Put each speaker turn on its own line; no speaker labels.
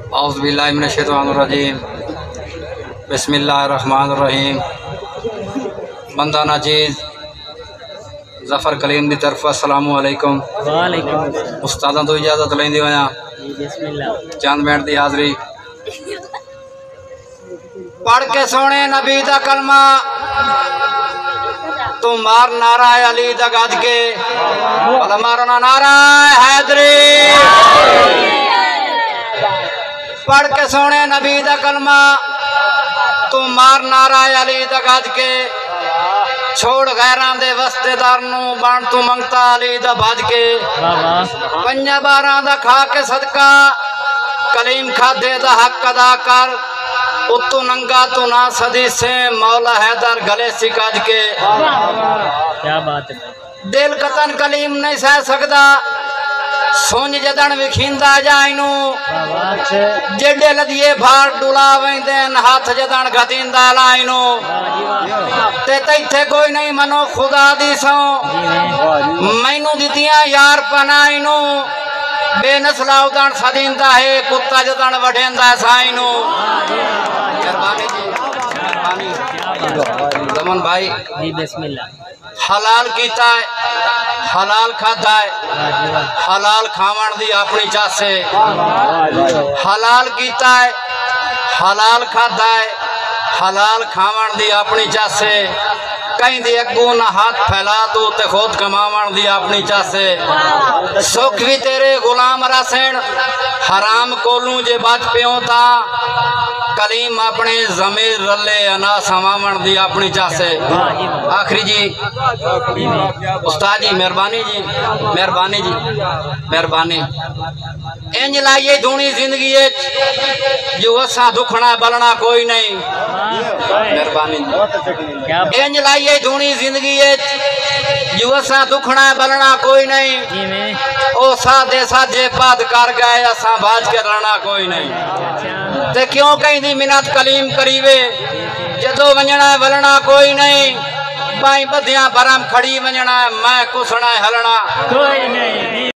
औज़ुबिल्लाहि मिनश्शैतानिर्रजीम बिस्मिल्लाहिर्रहमानिर्रहीम। बंदा नाचीज़ ज़फ़र कलीम की तरफ अस्सलामु अलैकुम। उस्तादा तो इजाज़त लेंदी होया चंद मिनट की हाज़री पढ़ के सोने नबी दा कलमा तू मार नारा अली दा गज के भला मारना नारा हैदरी। पढ़ के सोने नबी दा कलमा तू मार नारा अली दा गज के छोड़ गैरां दे वस्तेदार नू बन तू मंगता अली दा भज के पंजा बारां दा खा के सदका कलीम खादे दा हक अदा कर उतू नंगा तू ना सदी से मौला हैदर गले सिकाज के। क्या बात है। दिल कतन कलीम नहीं सह सकदा सोच जदन विखींदा जाइनू जेडे लदिए भार डुला वेंदेन हाथ जदन गदींदा लाइनू ते तैथे कोई नहीं मनो खुदा दी सौ मैनू दितियां यार पनाइनू बेनस्ला उदन सदींदा है कुत्ता जदन वढेंदा साइनू। जमन भाई जी बिस्मिल्लाह। हलाल कीता है हलाल खाता है हलाल खावण दी अपनी चासे हलाल कीता है हलाल खाता है हलाल खावण दी अपनी चासे कहीं दी अगू ना हाथ फैला तू ते खुद कमावण दी अपनी चासे सुख भी तेरे गुलाम रसेण हराम कोलू जे बच पियो ता कलीम अपने जमीर रले अना समावण दी अपनी चासे। आखिरी जी उस्ताद जी मेहरबानी जी मेहरबानी जी मेहरबानी इंज लाइए धूनी जिंदगी जो असा दुखना बलना कोई नहीं मेहरबानी इंज लाइए धूनी जिंदगी जो असा दुखना बलना कोई नहीं ओ सादे साजे पाद कर गए असा बाज के रहना कोई नहीं ते क्यों कहीं दी मिन्नत कलीम करीवे जदों वंजना वलना कोई नहीं बाई बदियां बरम खड़ी वंजना मैं कुसना हलना कोई नहीं।